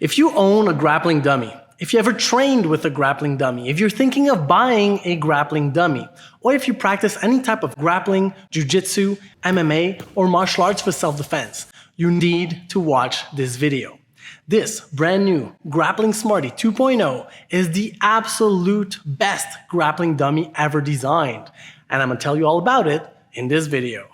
If you own a grappling dummy, if you ever trained with a grappling dummy, if you're thinking of buying a grappling dummy, or if you practice any type of grappling, jiu-jitsu, MMA, or martial arts for self-defense, you need to watch this video. This brand new Grappling Smarty 2.0 is the absolute best grappling dummy ever designed, and I'm going to tell you all about it in this video.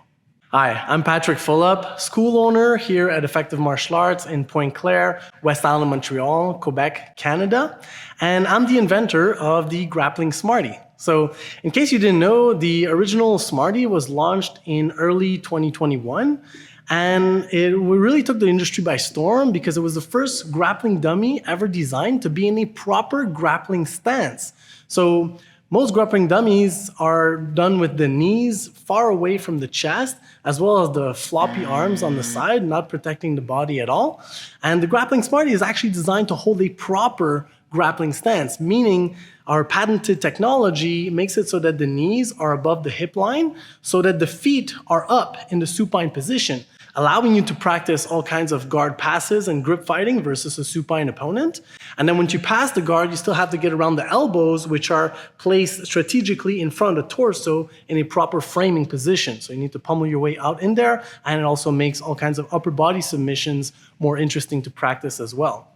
Hi, I'm Patrick Fulop, school owner here at Effective Martial Arts in Pointe Claire, West Island, Montreal, Quebec, Canada, and I'm the inventor of the Grappling Smarty. So, in case you didn't know, the original Smarty was launched in early 2021, and it really took the industry by storm because it was the first grappling dummy ever designed to be in a proper grappling stance. So, most grappling dummies are done with the knees far away from the chest, as well as the floppy arms on the side, not protecting the body at all. And the Grappling Smarty is actually designed to hold a proper grappling stance, meaning our patented technology makes it so that the knees are above the hip line, so that the feet are up in the supine position, allowing you to practice all kinds of guard passes and grip fighting versus a supine opponent. And then once you pass the guard, you still have to get around the elbows, which are placed strategically in front of the torso in a proper framing position. So you need to pummel your way out in there, and it also makes all kinds of upper body submissions more interesting to practice as well.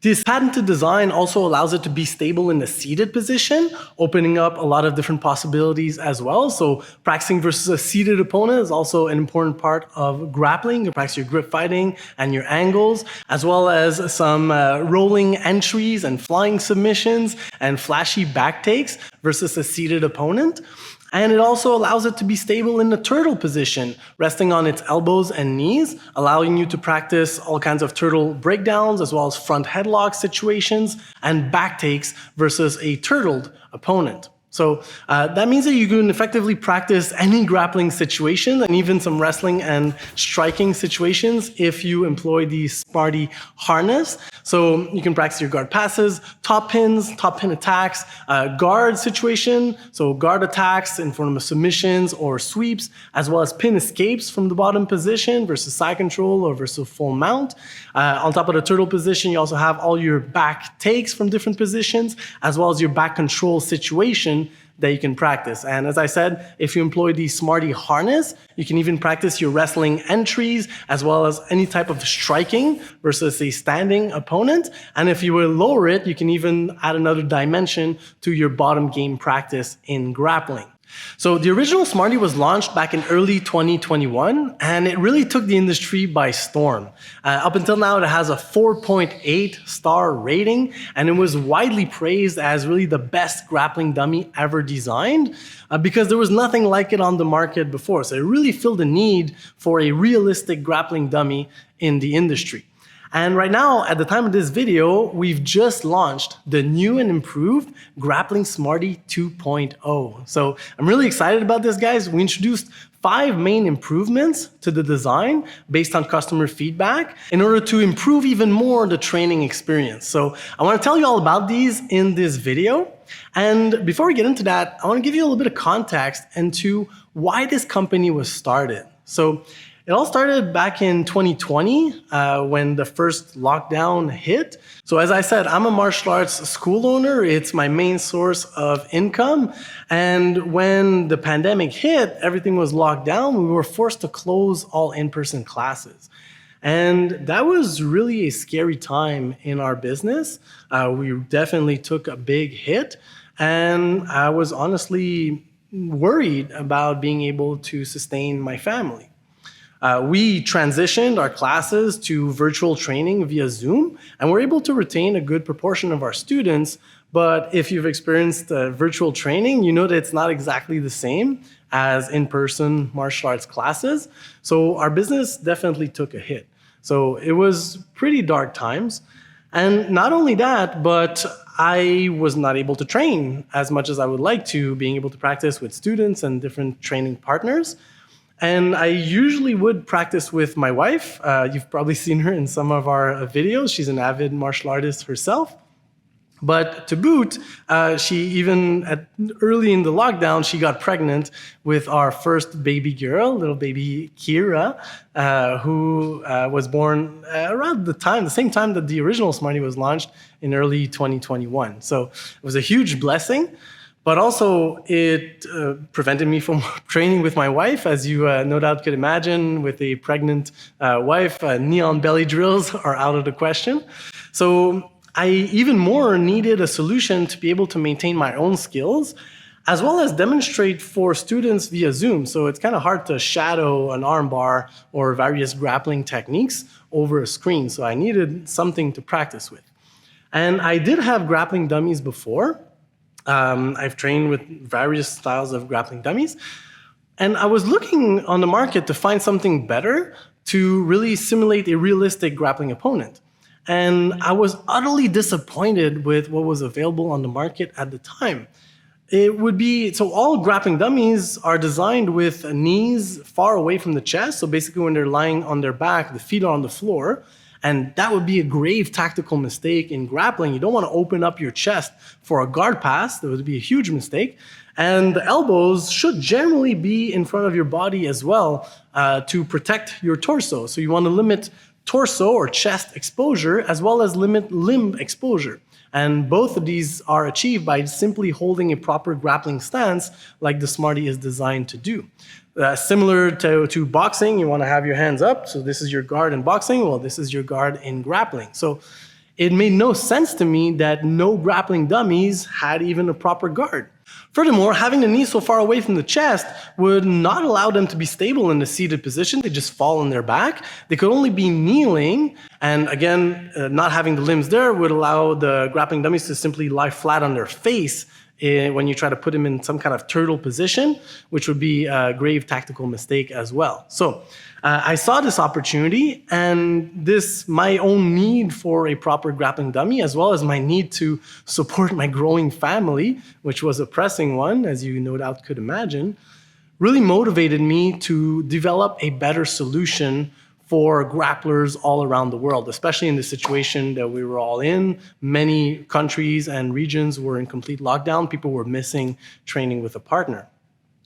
This patented design also allows it to be stable in the seated position, opening up a lot of different possibilities as well. So practicing versus a seated opponent is also an important part of grappling. You practice your grip fighting and your angles, as well as some rolling entries and flying submissions and flashy back takes versus a seated opponent. And it also allows it to be stable in the turtle position, resting on its elbows and knees, allowing you to practice all kinds of turtle breakdowns, as well as front headlock situations and back takes versus a turtled opponent. So that means that you can effectively practice any grappling situation and even some wrestling and striking situations if you employ the Smarty harness. So you can practice your guard passes, top pin attacks, guard situation, so guard attacks in form of submissions or sweeps, as well as pin escapes from the bottom position versus side control or versus full mount. On top of the turtle position, you also have all your back takes from different positions, as well as your back control situation that you can practice. And as I said, if you employ the Smarty harness, you can even practice your wrestling entries as well as any type of striking versus a standing opponent. And if you will lower it, you can even add another dimension to your bottom game practice in grappling. So the original Smarty was launched back in early 2021, and it really took the industry by storm. Up until now, it has a 4.8 star rating, and it was widely praised as really the best grappling dummy ever designed because there was nothing like it on the market before. So it really filled the need for a realistic grappling dummy in the industry. And right now, at the time of this video, we've just launched the new and improved Grappling Smarty 2.0. So I'm really excited about this, guys. We introduced 5 main improvements to the design based on customer feedback in order to improve even more the training experience. So I want to tell you all about these in this video. And before we get into that, I want to give you a little bit of context into why this company was started. So it all started back in 2020 when the first lockdown hit. So as I said, I'm a martial arts school owner. It's my main source of income. And when the pandemic hit, everything was locked down. We were forced to close all in-person classes. And that was really a scary time in our business. We definitely took a big hit. And I was honestly worried about being able to sustain my family. We transitioned our classes to virtual training via Zoom, and we're able to retain a good proportion of our students. But if you've experienced virtual training, you know that it's not exactly the same as in-person martial arts classes. So our business definitely took a hit. So it was pretty dark times. And not only that, but I was not able to train as much as I would like to, being able to practice with students and different training partners. And I usually would practice with my wife. You've probably seen her in some of our videos. She's an avid martial artist herself. But to boot, she even early in the lockdown, she got pregnant with our first baby girl, little baby Kira, who was born around the same time that the original Smarty was launched in early 2021. So it was a huge blessing. But also, it prevented me from training with my wife, as you no doubt could imagine. With a pregnant wife, neon belly drills are out of the question. So I even more needed a solution to be able to maintain my own skills, as well as demonstrate for students via Zoom. So it's kind of hard to shadow an armbar or various grappling techniques over a screen. So I needed something to practice with. And I did have grappling dummies before. I've trained with various styles of grappling dummies. And I was looking on the market to find something better to really simulate a realistic grappling opponent. And I was utterly disappointed with what was available on the market at the time. So all grappling dummies are designed with knees far away from the chest. So basically when they're lying on their back, the feet are on the floor. And that would be a grave tactical mistake in grappling. You don't want to open up your chest for a guard pass. That would be a huge mistake. And the elbows should generally be in front of your body as well to protect your torso. So you want to limit torso or chest exposure as well as limit limb exposure. And both of these are achieved by simply holding a proper grappling stance like the Smarty is designed to do. Similar to boxing, you want to have your hands up. So this is your guard in boxing. Well, this is your guard in grappling. So it made no sense to me that no grappling dummies had even a proper guard. Furthermore, having the knees so far away from the chest would not allow them to be stable in the seated position. They just fall on their back. They could only be kneeling. And again, not having the limbs there would allow the grappling dummies to simply lie flat on their face when you try to put them in some kind of turtle position, which would be a grave tactical mistake as well. So I saw this opportunity and my own need for a proper grappling dummy, as well as my need to support my growing family, which was a pressing one, as you no doubt could imagine, really motivated me to develop a better solution for grapplers all around the world, especially in the situation that we were all in. Many countries and regions were in complete lockdown. People were missing training with a partner.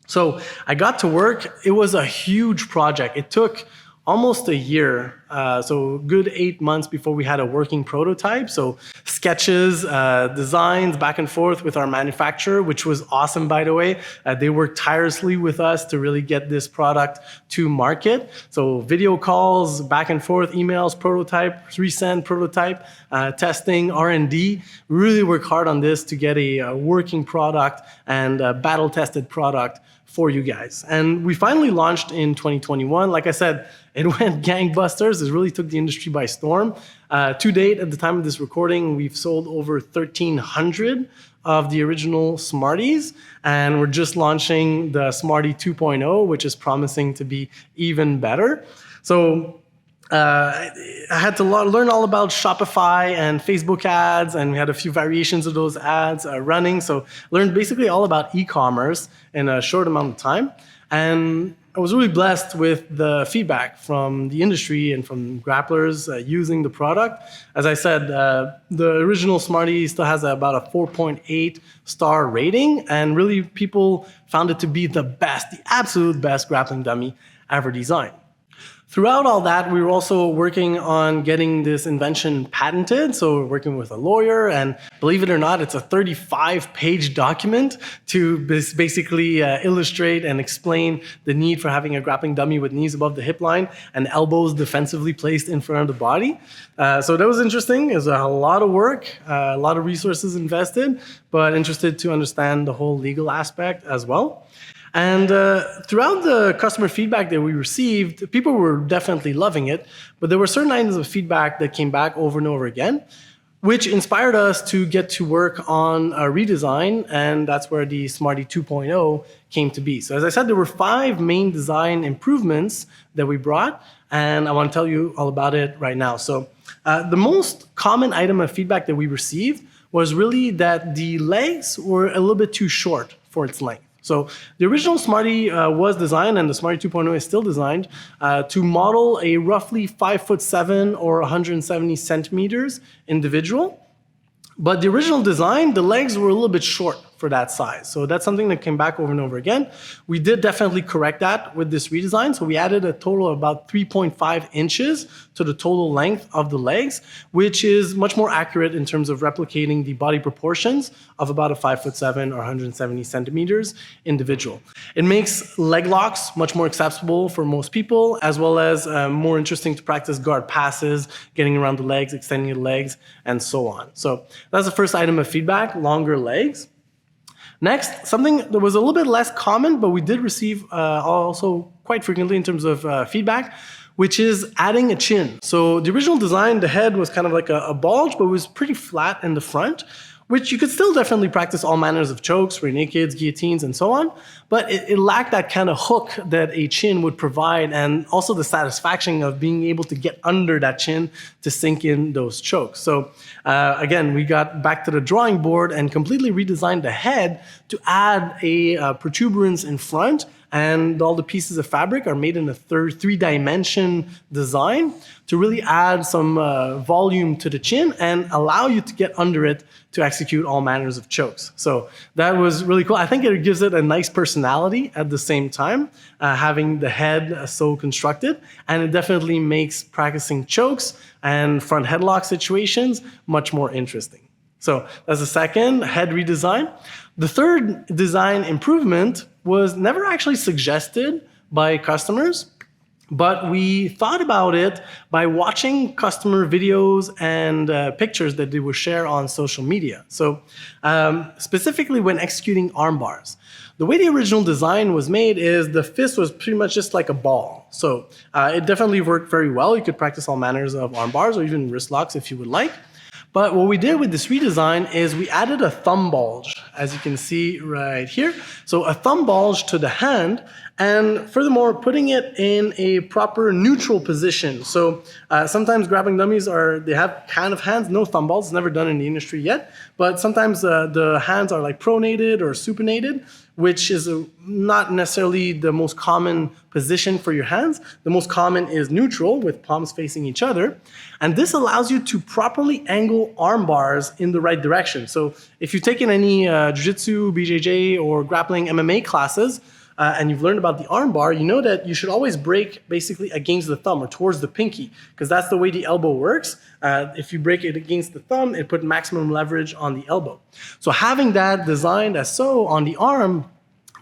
So I got to work. It was a huge project. It took almost a year, so a good 8 months before we had a working prototype. So sketches, designs back and forth with our manufacturer, which was awesome, by the way. They worked tirelessly with us to really get this product to market. So video calls, back and forth, emails, prototype, resend, prototype, testing, R&D. We really worked hard on this to get a working product and a battle-tested product for you guys. And we finally launched in 2021. Like I said, it went gangbusters. It really took the industry by storm. To date, at the time of this recording, we've sold over 1,300 of the original Smarties, and we're just launching the Smarty 2.0, which is promising to be even better. So I had to learn all about Shopify and Facebook ads, and we had a few variations of those ads running. So learned basically all about e-commerce in a short amount of time. And I was really blessed with the feedback from the industry and from grapplers using the product. As I said, the original Smarty still has about a 4.8 star rating, and really people found it to be the best, the absolute best grappling dummy ever designed. Throughout all that, we were also working on getting this invention patented. So we're working with a lawyer, and believe it or not, it's a 35-page document to basically illustrate and explain the need for having a grappling dummy with knees above the hip line and elbows defensively placed in front of the body. So that was interesting. It was a lot of work, a lot of resources invested, but interested to understand the whole legal aspect as well. And throughout the customer feedback that we received, people were definitely loving it, but there were certain items of feedback that came back over and over again, which inspired us to get to work on a redesign, and that's where the Smarty 2.0 came to be. So as I said, there were 5 main design improvements that we brought, and I want to tell you all about it right now. So the most common item of feedback that we received was really that the legs were a little bit too short for its length. So the original Smarty was designed, and the Smarty 2.0 is still designed, to model a roughly 5'7" or 170 centimeters individual. But the original design, the legs were a little bit short for that size. So that's something that came back over and over again. We did definitely correct that with this redesign. So we added a total of about 3.5 inches to the total length of the legs, which is much more accurate in terms of replicating the body proportions of about a 5'7" or 170 centimeters individual. It makes leg locks much more accessible for most people, as well as more interesting to practice guard passes, getting around the legs, extending the legs, and so on. So that's the first item of feedback, longer legs. Next, something that was a little bit less common, but we did receive also quite frequently in terms of feedback, which is adding a chin. So the original design, the head was kind of like a bulge, but it was pretty flat in the front, which you could still definitely practice all manners of chokes, rear nakeds, guillotines, and so on. But it lacked that kind of hook that a chin would provide, and also the satisfaction of being able to get under that chin to sink in those chokes. So again, we got back to the drawing board and completely redesigned the head to add a protuberance in front, and all the pieces of fabric are made in a three-dimension design to really add some volume to the chin and allow you to get under it to execute all manners of chokes. So that was really cool. I think it gives it a nice personality at the same time, having the head so constructed, and it definitely makes practicing chokes and front headlock situations much more interesting. So that's the second head redesign. The third design improvement was never actually suggested by customers, but we thought about it by watching customer videos and pictures that they would share on social media. So specifically when executing arm bars. The way the original design was made is the fist was pretty much just like a ball. So it definitely worked very well. You could practice all manners of arm bars or even wrist locks if you would like. But what we did with this redesign is we added a thumb bulge, as you can see right here. So a thumb bulge to the hand, and furthermore, putting it in a proper neutral position. So sometimes grappling dummies they have kind of hands, no thumb balls, it's never done in the industry yet, but sometimes the hands are like pronated or supinated, which is not necessarily the most common position for your hands. The most common is neutral, with palms facing each other. And this allows you to properly angle arm bars in the right direction. So if you've taken any jiu-jitsu, BJJ, or grappling MMA classes, and you've learned about the arm bar, you know that you should always break basically against the thumb or towards the pinky, because that's the way the elbow works. If you break it against the thumb, it puts maximum leverage on the elbow. So having that designed as so on the arm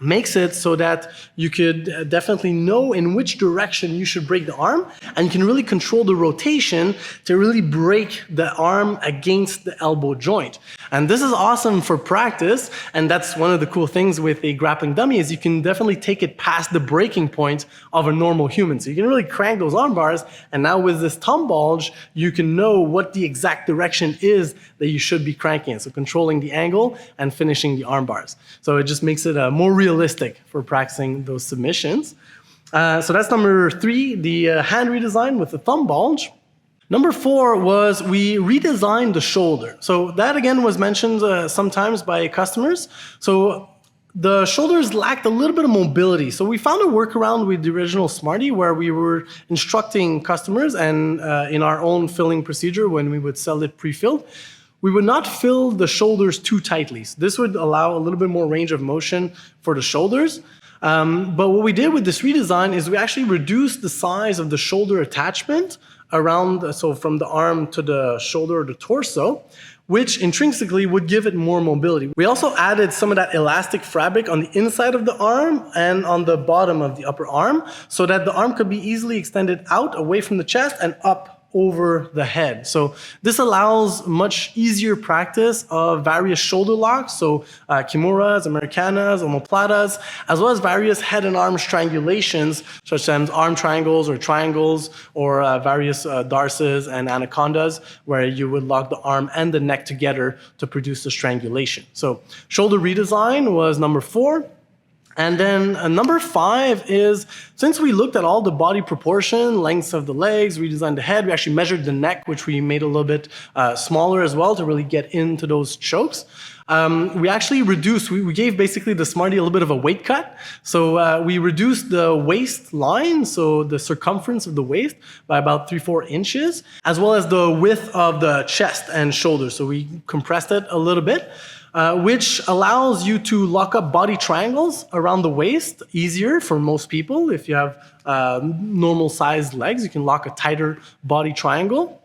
makes it so that you could definitely know in which direction you should break the arm, and you can really control the rotation to really break the arm against the elbow joint. And this is awesome for practice, and that's one of the cool things with a grappling dummy is you can definitely take it past the breaking point of a normal human. So you can really crank those arm bars, and now with this thumb bulge, you can know what the exact direction is that you should be cranking it. So controlling the angle and finishing the arm bars. So it just makes it more realistic for practicing those submissions. So that's number 3, the hand redesign with the thumb bulge. Number 4 was we redesigned the shoulder. So that again was mentioned sometimes by customers. So the shoulders lacked a little bit of mobility. So we found a workaround with the original Smarty where we were instructing customers, and in our own filling procedure when we would sell it pre-filled, we would not fill the shoulders too tightly. So this would allow a little bit more range of motion for the shoulders. But what we did with this redesign is we actually reduced the size of the shoulder attachment around, so from the arm to the shoulder or the torso, which intrinsically would give it more mobility. We also added some of that elastic fabric on the inside of the arm and on the bottom of the upper arm so that the arm could be easily extended out away from the chest and up over the head. So this allows much easier practice of various shoulder locks, so kimuras, americanas, omoplatas, as well as various head and arm strangulations, such as arm triangles or various darces and anacondas, where you would lock the arm and the neck together to produce the strangulation. So shoulder redesign was number 4. And then number 5 is, since we looked at all the body proportion, lengths of the legs, redesigned the head, we actually measured the neck, which we made a little bit smaller as well to really get into those chokes. We actually reduced, we gave basically the Smarty a little bit of a weight cut. So we reduced the waistline, so the circumference of the waist, by about 3-4 inches, as well as the width of the chest and shoulders. So we compressed it a little bit. Which allows you to lock up body triangles around the waist easier for most people. If you have normal sized legs, you can lock a tighter body triangle.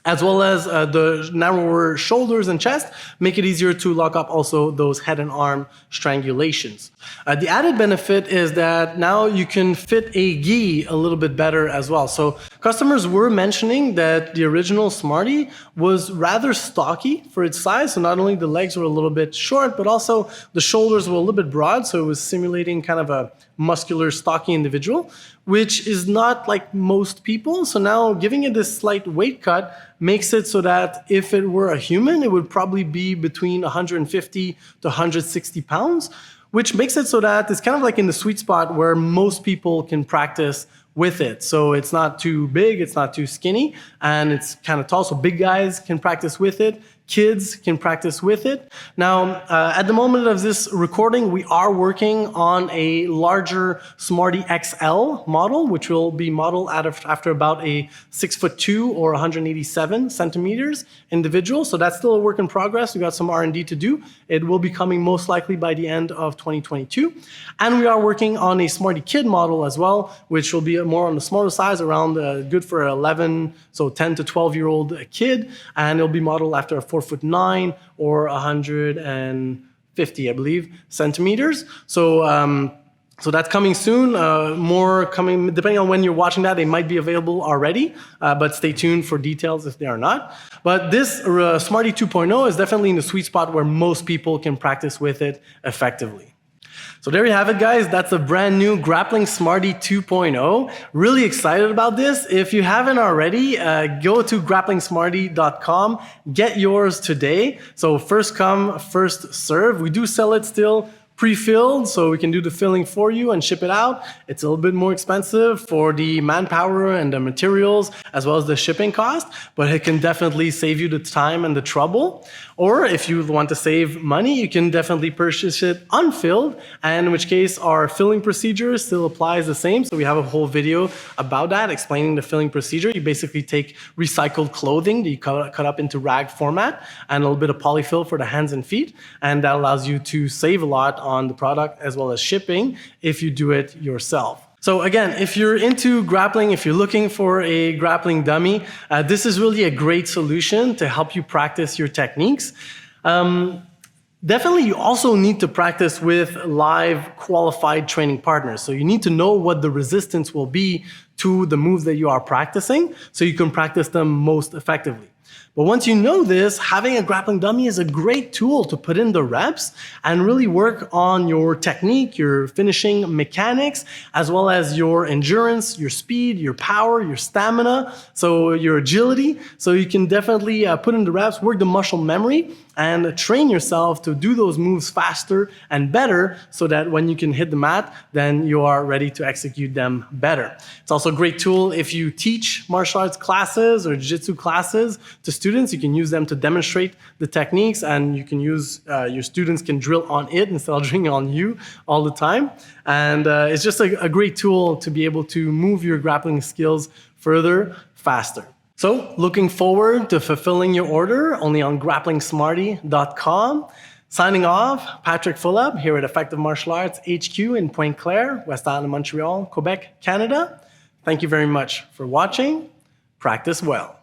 As well as the narrower shoulders and chest, make it easier to lock up also those head and arm strangulations. The added benefit is that now you can fit a gi a little bit better as well. So customers were mentioning that the original Smarty was rather stocky for its size. So not only the legs were a little bit short, but also the shoulders were a little bit broad. So it was simulating kind of a muscular, stocky individual, which is not like most people. So now giving it this slight weight cut makes it so that if it were a human, it would probably be between 150 to 160 pounds, which makes it so that it's kind of like in the sweet spot where most people can practice with it. So it's not too big, it's not too skinny, and it's kind of tall. So big guys can practice with it. Kids can practice with it. Now, at the moment of this recording, we are working on a larger Smarty XL model, which will be modeled after about a 6'2" or 187 centimeters individual. So that's still a work in progress. We got some R&D to do. It will be coming most likely by the end of 2022. And we are working on a Smarty Kid model as well, which will be more on the smaller size, around good for 11, so 10 to 12-year-old kid. And it'll be modeled after a 4'9" or 150, I believe, centimeters. So that's coming soon. More coming, depending on when you're watching that, they might be available already, but stay tuned for details if they are not. But this Smarty 2.0 is definitely in the sweet spot where most people can practice with it effectively. So there you have it, guys. That's a brand new Grappling Smarty 2.0. Really excited about this. If you haven't already, go to grapplingsmarty.com. Get yours today. So first come, first serve. We do sell it still pre-filled, so we can do the filling for you and ship it out. It's a little bit more expensive for the manpower and the materials, as well as the shipping cost, but it can definitely save you the time and the trouble. Or if you want to save money, you can definitely purchase it unfilled, and in which case our filling procedure still applies the same. So we have a whole video about that, explaining the filling procedure. You basically take recycled clothing that you cut up into rag format and a little bit of polyfill for the hands and feet, and that allows you to save a lot on the product as well as shipping if you do it yourself. So again, if you're into grappling, if you're looking for a grappling dummy, this is really a great solution to help you practice your techniques. Definitely, you also need to practice with live qualified training partners. So you need to know what the resistance will be to the moves that you are practicing so you can practice them most effectively. But once you know this, having a grappling dummy is a great tool to put in the reps and really work on your technique, your finishing mechanics, as well as your endurance, your speed, your power, your stamina, so your agility. So you can definitely put in the reps, work the muscle memory, and train yourself to do those moves faster and better so that when you can hit the mat, then you are ready to execute them better. It's also a great tool if you teach martial arts classes or jiu-jitsu classes to students. You can use them to demonstrate the techniques, and you can use, your students can drill on it instead of drilling on you all the time. And it's just a great tool to be able to move your grappling skills further, faster. So, looking forward to fulfilling your order only on grapplingsmarty.com. Signing off, Patrick Fulop here at Effective Martial Arts HQ in Pointe Claire, West Island of Montreal, Quebec, Canada. Thank you very much for watching. Practice well.